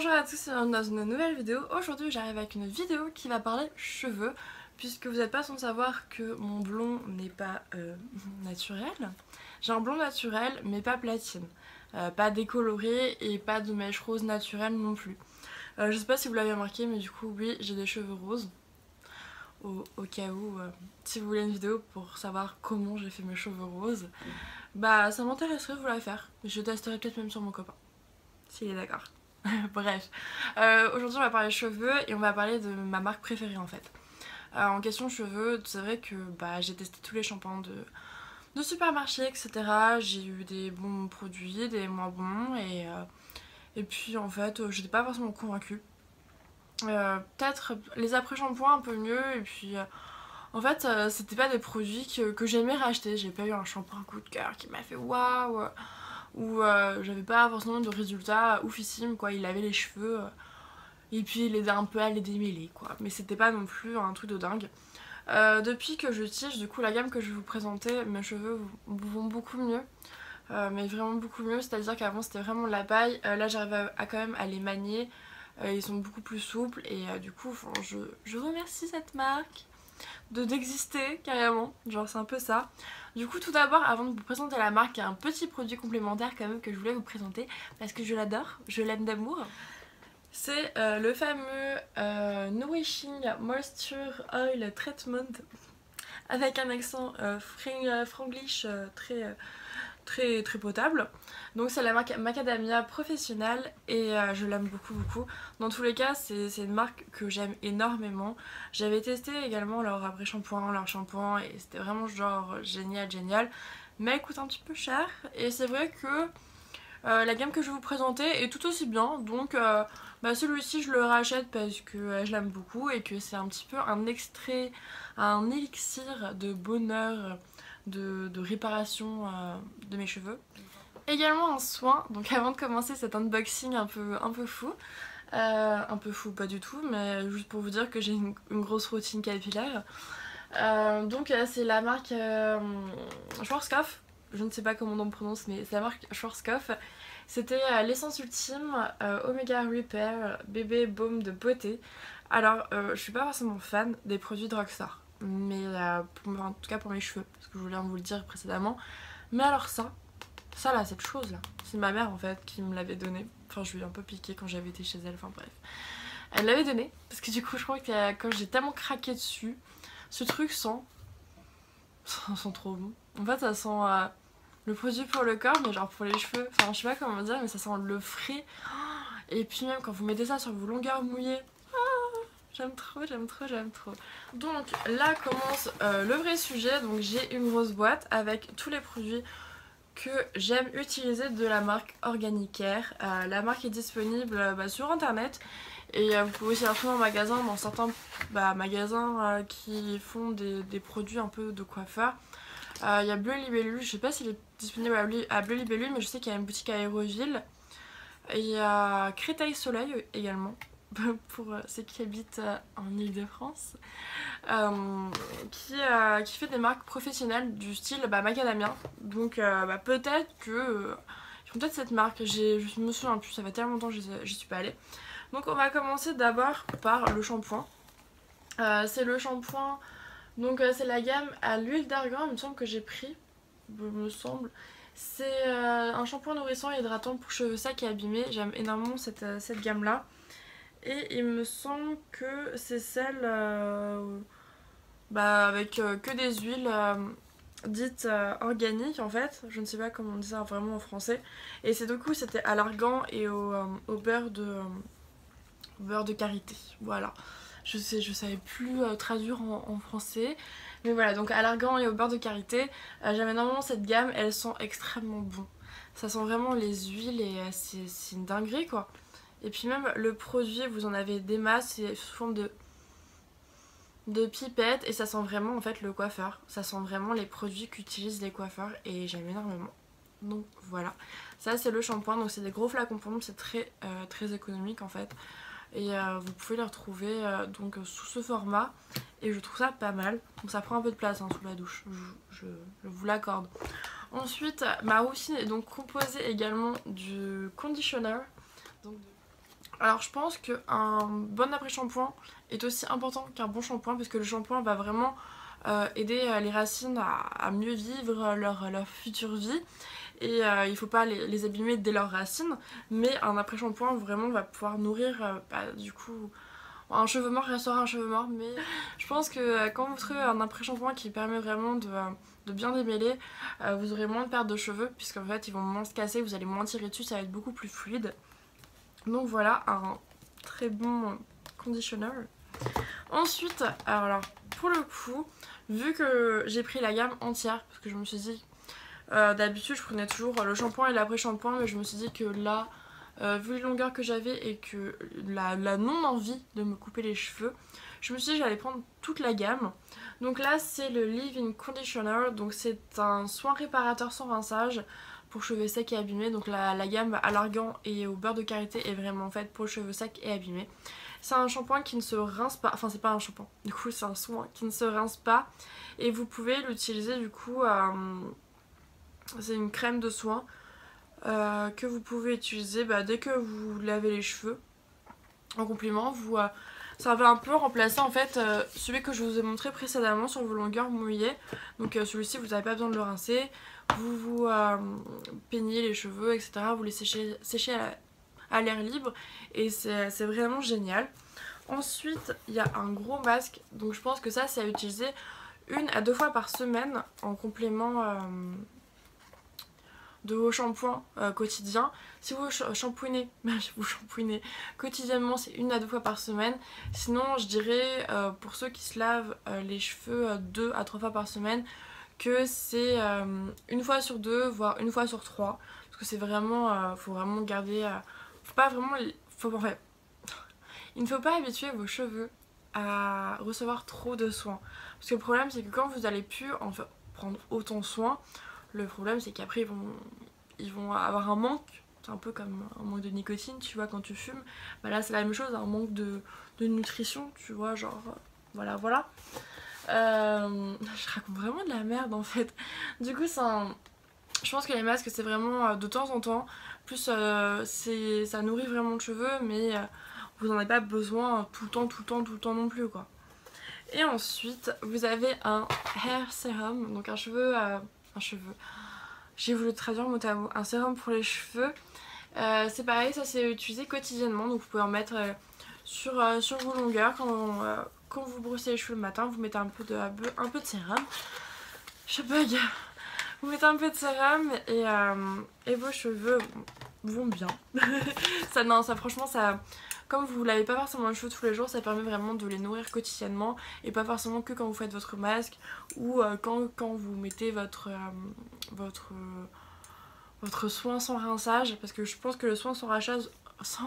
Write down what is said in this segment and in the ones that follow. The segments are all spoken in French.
Bonjour à tous et bienvenue dans une nouvelle vidéo. Aujourd'hui j'arrive avec une vidéo qui va parler cheveux, puisque vous n'êtes pas sans savoir que mon blond n'est pas naturel. J'ai un blond naturel mais pas platine, pas décoloré et pas de mèches roses naturelles non plus. Je sais pas si vous l'avez remarqué, mais du coup oui, j'ai des cheveux roses. Au cas où, si vous voulez une vidéo pour savoir comment j'ai fait mes cheveux roses, bah ça m'intéresserait de vous la faire. Je testerai peut-être même sur mon copain, s'il est d'accord. Bref, aujourd'hui on va parler cheveux et on va parler de ma marque préférée en fait. En question cheveux, c'est vrai que j'ai testé tous les shampoings de supermarché, etc. J'ai eu des bons produits, des moins bons et puis en fait j'étais pas forcément convaincue. Peut-être les après-shampoings un peu mieux et puis en fait c'était pas des produits que j'aimais racheter. J'ai pas eu un shampoing coup de cœur qui m'a fait waouh, ou j'avais pas forcément de résultats oufissimes quoi. Il avait les cheveux et puis il aidait un peu à les démêler quoi, mais c'était pas non plus un truc de dingue. Depuis que je tige, du coup la gamme que je vais vous présenter, mes cheveux vont beaucoup mieux. Mais vraiment beaucoup mieux, c'est à dire qu'avant c'était vraiment de la paille, là j'arrive à quand même à les manier. Ils sont beaucoup plus souples et du coup je remercie cette marque d'exister carrément, genre c'est un peu ça. Du coup tout d'abord, avant de vous présenter la marque, il y a un petit produit complémentaire quand même que je voulais vous présenter parce que je l'adore, je l'aime d'amour. C'est le fameux Nourishing Moisture Oil Treatment avec un accent franglish très potable. Donc c'est la marque Macadamia Professionnelle et je l'aime beaucoup. Dans tous les cas c'est une marque que j'aime énormément. J'avais testé également leur après-shampoing, leur shampoing et c'était vraiment genre génial. Mais elle coûte un petit peu cher et c'est vrai que la gamme que je vais vous présenter est tout aussi bien. Donc celui-ci je le rachète parce que je l'aime beaucoup et que c'est un petit peu un extrait, un élixir de bonheur, de réparation de mes cheveux. Également un soin, donc avant de commencer cet unboxing un peu fou, pas du tout, mais juste pour vous dire que j'ai une grosse routine capillaire. C'est la marque Schwarzkopf, je ne sais pas comment on le prononce, mais c'est la marque Schwarzkopf. C'était l'essence ultime Omega Repair bébé baume de beauté. Alors je suis pas forcément fan des produits drugstore, mais en tout cas pour mes cheveux, parce que je voulais vous le dire précédemment. Mais alors ça là, cette chose là, c'est ma mère en fait qui me l'avait donné. Enfin je lui ai un peu piqué quand j'avais été chez elle, enfin bref. Elle l'avait donné parce que du coup je crois que quand j'ai tellement craqué dessus, ce truc sent trop bon. En fait ça sent le produit pour le corps mais genre pour les cheveux. Enfin je sais pas comment dire mais ça sent le frais. Et puis même quand vous mettez ça sur vos longueurs mouillées, j'aime trop. Donc là commence le vrai sujet. Donc j'ai une grosse boîte avec tous les produits que j'aime utiliser de la marque Organicare. La marque est disponible sur internet et vous pouvez aussi la trouver en magasin, dans certains magasins qui font des produits un peu de coiffeur. Il y a Bleu Libellule, je sais pas s'il est disponible à Bleu Libellule, mais je sais qu'il y a une boutique à Aéroville. Et il y a Créteil Soleil également, pour ceux qui habitent en Ile-de-France, qui fait des marques professionnelles du style macadamia. Donc peut-être que ils font peut-être cette marque, je me souviens plus, ça fait tellement longtemps que j'y suis pas allée. Donc on va commencer d'abord par le shampoing. C'est le shampoing, donc c'est la gamme à l'huile d'argan, il me semble que j'ai pris, C'est un shampoing nourrissant et hydratant pour cheveux secs et abîmés. J'aime énormément cette gamme là. Et il me semble que c'est celle avec que des huiles dites organiques en fait. Je ne sais pas comment on dit ça vraiment en français. Et c'est du coup c'était à l'argan et au beurre de karité. Voilà. Je savais plus traduire en français. Mais voilà, donc à l'argan et au beurre de karité, j'aime énormément cette gamme, elles sont extrêmement bon. Ça sent vraiment les huiles et c'est une dinguerie quoi. Et puis même le produit, vous en avez des masses, c'est sous forme de pipettes et ça sent vraiment en fait le coiffeur. Ça sent vraiment les produits qu'utilisent les coiffeurs et j'aime énormément. Donc voilà, ça c'est le shampoing, donc c'est des gros flacons pompes, c'est très économique en fait. Et vous pouvez les retrouver donc sous ce format et je trouve ça pas mal. Donc ça prend un peu de place sous la douche, je vous l'accorde. Ensuite ma routine est donc composée également du conditioner, donc Alors je pense qu'un bon après-shampoing est aussi important qu'un bon shampoing parce que le shampoing va vraiment aider les racines à mieux vivre leur future vie et il faut pas les abîmer dès leurs racines, mais un après-shampoing vraiment va pouvoir nourrir du coup un cheveu mort restera un cheveu mort, mais je pense que quand vous trouvez un après-shampoing qui permet vraiment de bien démêler, vous aurez moins de perte de cheveux puisqu'en fait ils vont moins se casser, vous allez moins tirer dessus, ça va être beaucoup plus fluide. Donc voilà un très bon conditioner. Ensuite, alors pour le coup, vu que j'ai pris la gamme entière, parce que je me suis dit, d'habitude je prenais toujours le shampoing et l'après-shampoing, mais je me suis dit que là, vu les longueurs que j'avais et que la non-envie de me couper les cheveux, je me suis dit que j'allais prendre toute la gamme. Donc là c'est le Leave-In Conditioner, donc c'est un soin réparateur sans rinçage pour cheveux secs et abîmés. Donc la gamme à l'argan et au beurre de karité est vraiment faite pour cheveux secs et abîmés. C'est un shampoing qui ne se rince pas, enfin c'est pas un shampoing, du coup c'est un soin qui ne se rince pas et vous pouvez l'utiliser du coup, c'est une crème de soin que vous pouvez utiliser dès que vous lavez les cheveux. En complément, ça va un peu remplacer en fait celui que je vous ai montré précédemment sur vos longueurs mouillées. Donc celui-ci vous n'avez pas besoin de le rincer, vous peignez les cheveux etc, vous les séchez à l'air libre et c'est vraiment génial. Ensuite il y a un gros masque, donc je pense que ça c'est à utiliser 1 à 2 fois par semaine en complément de vos shampoings quotidiens. Si vous shampooinez quotidiennement, c'est 1 à 2 fois par semaine. Sinon je dirais pour ceux qui se lavent les cheveux 2 à 3 fois par semaine que c'est 1 fois sur 2 voire 1 fois sur 3 parce que c'est vraiment faut vraiment garder faut pas vraiment il ne faut pas habituer vos cheveux à recevoir trop de soins parce que le problème c'est que quand vous allez plus prendre autant soin, le problème c'est qu'après ils vont avoir un manque. C'est un peu comme un manque de nicotine, tu vois, quand tu fumes. Là c'est la même chose, un manque de nutrition, tu vois, genre voilà. Je raconte vraiment de la merde en fait. Du coup je pense que les masques c'est vraiment de temps en temps. Plus ça nourrit vraiment le cheveu, mais vous n'en avez pas besoin tout le temps non plus quoi. Et ensuite vous avez un hair serum, donc un cheveu, j'ai voulu traduire mot à mot, un sérum pour les cheveux. C'est pareil, ça c'est utilisé quotidiennement, donc vous pouvez en mettre sur vos longueurs quand vous brossez les cheveux le matin, vous mettez un peu de sérum. Je bug. Vous mettez un peu de sérum et vos cheveux vont bien. Franchement ça, comme vous l'avez pas forcément les cheveux tous les jours, ça permet vraiment de les nourrir quotidiennement et pas forcément que quand vous faites votre masque ou quand vous mettez votre soin sans rinçage, parce que je pense que le soin sans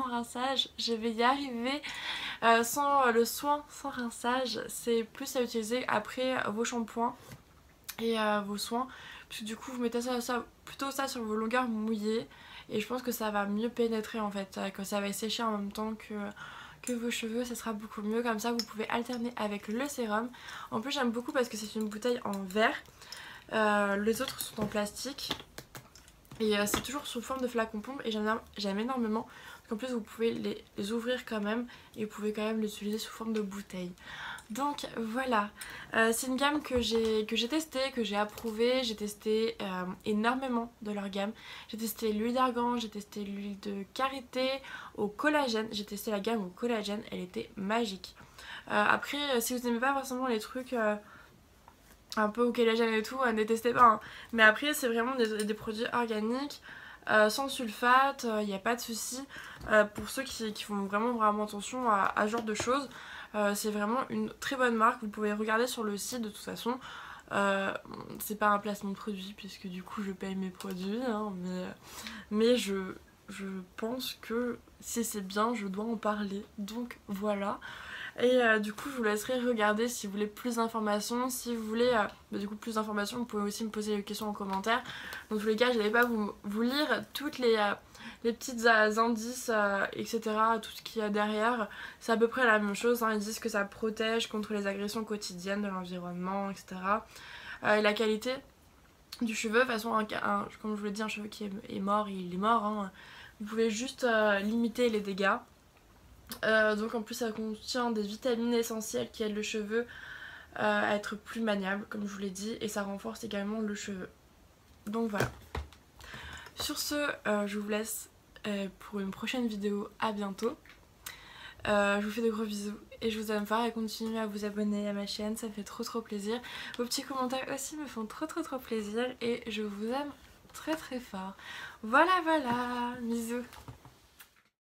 rinçage, je vais y arriver, le soin sans rinçage, c'est plus à utiliser après vos shampoings et vos soins, puisque du coup vous mettez plutôt ça sur vos longueurs mouillées et je pense que ça va mieux pénétrer en fait, quand ça va sécher en même temps que vos cheveux, ça sera beaucoup mieux. Comme ça vous pouvez alterner avec le sérum. En plus j'aime beaucoup parce que c'est une bouteille en verre, les autres sont en plastique et c'est toujours sous forme de flacon pompe et j'aime énormément parce qu'en plus vous pouvez les ouvrir quand même et vous pouvez quand même les utiliser sous forme de bouteille. Donc voilà, c'est une gamme que j'ai testée, que j'ai approuvée. J'ai testé énormément de leur gamme. J'ai testé l'huile d'argan, j'ai testé l'huile de karité au collagène. J'ai testé la gamme au collagène, elle était magique. Après, si vous n'aimez pas forcément les trucs un peu au collagène et tout, ne testez pas. Hein. Mais après, c'est vraiment des produits organiques. Sans sulfate, il n'y a pas de souci. Pour ceux qui font vraiment attention à ce genre de choses, c'est vraiment une très bonne marque. Vous pouvez regarder sur le site de toute façon. C'est pas un placement de produit puisque du coup je paye mes produits, hein, mais je pense que si c'est bien, je dois en parler. Donc voilà. Et du coup je vous laisserai regarder si vous voulez plus d'informations. Si vous voulez du coup plus d'informations, vous pouvez aussi me poser des questions en commentaire. Dans tous les cas, je n'allais pas vous lire toutes les petites indices etc, tout ce qu'il y a derrière. C'est à peu près la même chose, hein. Ils disent que ça protège contre les agressions quotidiennes de l'environnement, etc. La qualité du cheveu, de toute façon comme je vous l'ai dit, un cheveu qui est mort, il est mort, hein. Vous pouvez juste limiter les dégâts. Donc en plus ça contient des vitamines essentielles qui aident le cheveu à être plus maniable comme je vous l'ai dit, et ça renforce également le cheveu. Donc voilà. Sur ce, je vous laisse pour une prochaine vidéo. À bientôt. Je vous fais de gros bisous et je vous aime fort, et continuez à vous abonner à ma chaîne, ça fait trop plaisir. Vos petits commentaires aussi me font trop plaisir et je vous aime très fort. Voilà, bisous.